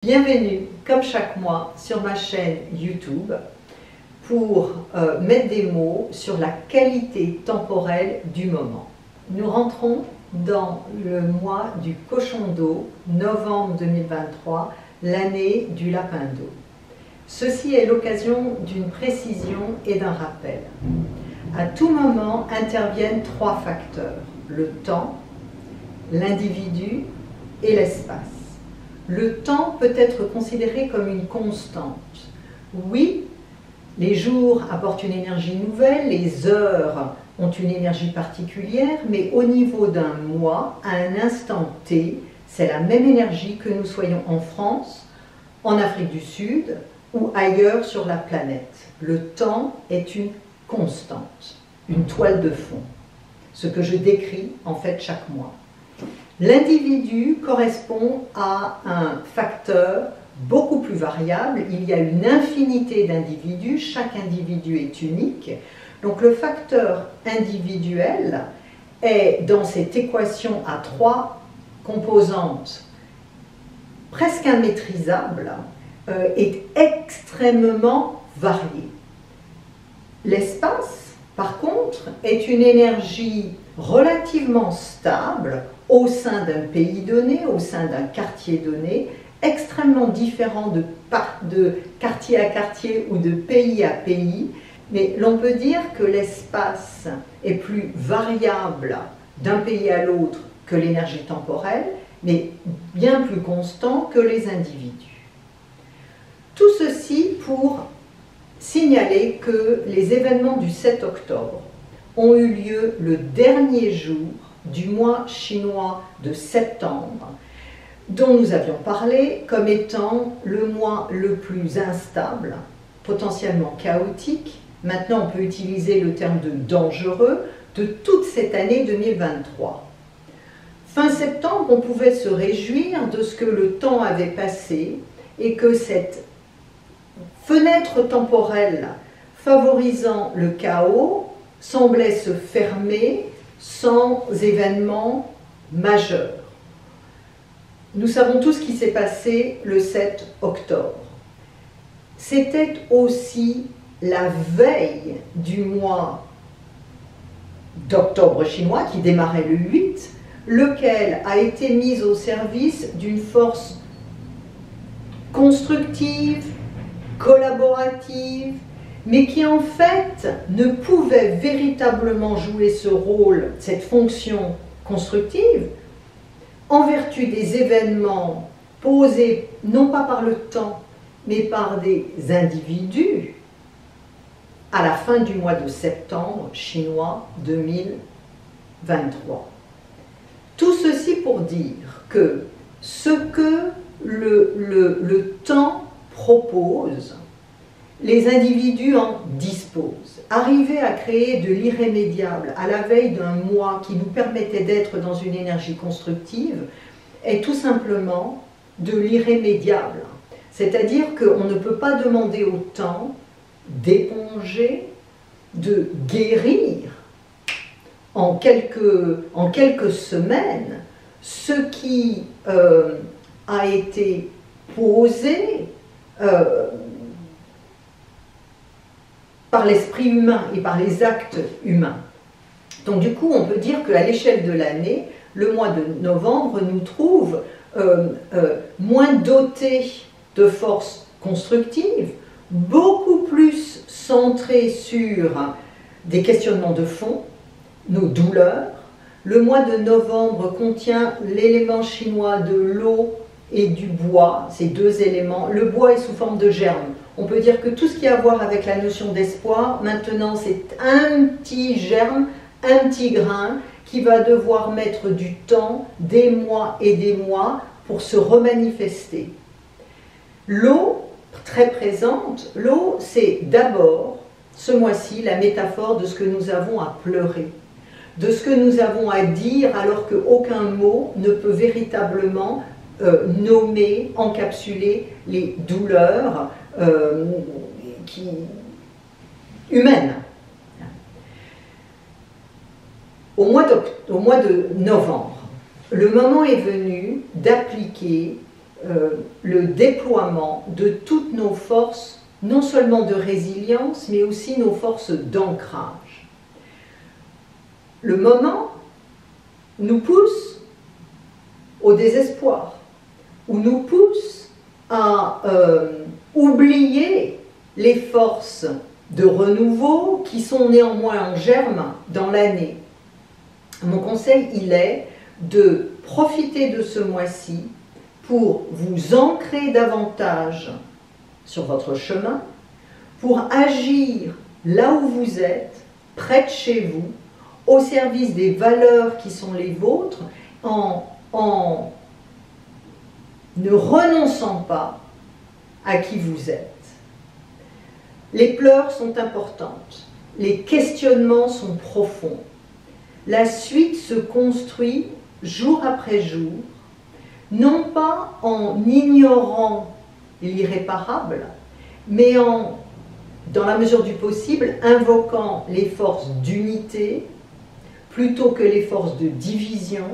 Bienvenue, comme chaque mois, sur ma chaîne YouTube pour mettre des mots sur la qualité temporelle du moment. Nous rentrons dans le mois du cochon d'eau, novembre 2023, l'année du lapin d'eau. Ceci est l'occasion d'une précision et d'un rappel. À tout moment interviennent trois facteurs: le temps, l'individu et l'espace. Le temps peut être considéré comme une constante. Oui, les jours apportent une énergie nouvelle, les heures ont une énergie particulière, mais au niveau d'un mois, à un instant T, c'est la même énergie que nous soyons en France, en Afrique du Sud ou ailleurs sur la planète. Le temps est une constante, une toile de fond, ce que je décris en fait chaque mois. L'individu correspond à un facteur beaucoup plus variable. Il y a une infinité d'individus, chaque individu est unique. Donc le facteur individuel est dans cette équation à trois composantes presque immaîtrisables, est extrêmement varié. L'espace, par contre, est une énergie relativement stable au sein d'un pays donné, au sein d'un quartier donné, extrêmement différent de quartier à quartier ou de pays à pays, mais l'on peut dire que l'espace est plus variable d'un pays à l'autre que l'énergie temporelle, mais bien plus constant que les individus. Tout ceci pour signaler que les événements du 7 octobre ont eu lieu le dernier jour du mois chinois de septembre, dont nous avions parlé comme étant le mois le plus instable, potentiellement chaotique. Maintenant, on peut utiliser le terme de dangereux de toute cette année 2023. Fin septembre, on pouvait se réjouir de ce que le temps avait passé et que cette fenêtre temporelle favorisant le chaos semblait se fermer sans événement majeur. Nous savons tous ce qui s'est passé le 7 octobre. C'était aussi la veille du mois d'octobre chinois qui démarrait le 8, lequel a été mis au service d'une force constructive, collaborative, mais qui en fait ne pouvait véritablement jouer ce rôle, cette fonction constructive, en vertu des événements posés non pas par le temps, mais par des individus à la fin du mois de septembre chinois 2023. Tout ceci pour dire que ce que le temps propose, les individus en disposent. Arriver à créer de l'irrémédiable à la veille d'un mois qui nous permettait d'être dans une énergie constructive est tout simplement de l'irrémédiable. C'est-à-dire qu'on ne peut pas demander au temps d'éponger, de guérir en quelques semaines ce qui a été posé par l'esprit humain et par les actes humains. Donc du coup, on peut dire qu'à l'échelle de l'année, le mois de novembre nous trouve moins doté de forces constructives, beaucoup plus centré sur des questionnements de fond, nos douleurs. Le mois de novembre contient l'élément chinois de l'eau et du bois, ces deux éléments. Le bois est sous forme de germe. On peut dire que tout ce qui a à voir avec la notion d'espoir, maintenant c'est un petit germe, un petit grain qui va devoir mettre du temps, des mois et des mois pour se remanifester. L'eau, très présente, l'eau c'est d'abord, ce mois-ci, la métaphore de ce que nous avons à pleurer, de ce que nous avons à dire alors qu'aucun mot ne peut véritablement nommer, encapsuler les douleurs humaines. Au mois de novembre, le moment est venu d'appliquer le déploiement de toutes nos forces, non seulement de résilience, mais aussi nos forces d'ancrage. Le moment nous pousse au désespoir, ou nous pousse à oublier les forces de renouveau qui sont néanmoins en germe dans l'année. Mon conseil, il est de profiter de ce mois-ci pour vous ancrer davantage sur votre chemin, pour agir là où vous êtes, près de chez vous, au service des valeurs qui sont les vôtres, en ne renonçant pas à qui vous êtes. Les pleurs sont importantes, les questionnements sont profonds. La suite se construit jour après jour, non pas en ignorant l'irréparable, mais dans la mesure du possible, invoquant les forces d'unité plutôt que les forces de division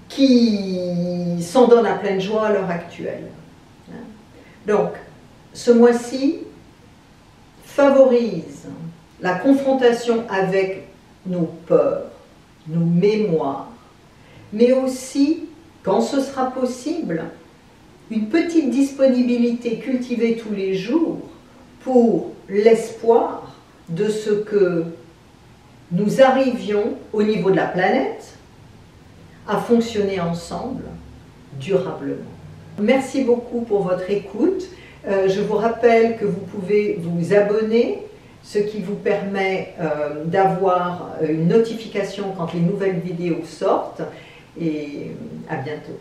qui s'en donnent à pleine joie à l'heure actuelle. Donc, ce mois-ci favorise la confrontation avec nos peurs, nos mémoires, mais aussi, quand ce sera possible, une petite disponibilité cultivée tous les jours pour l'espoir de ce que nous arrivions au niveau de la planète à fonctionner ensemble durablement. Merci beaucoup pour votre écoute. Je vous rappelle que vous pouvez vous abonner, ce qui vous permet d'avoir une notification quand les nouvelles vidéos sortent. Et à bientôt.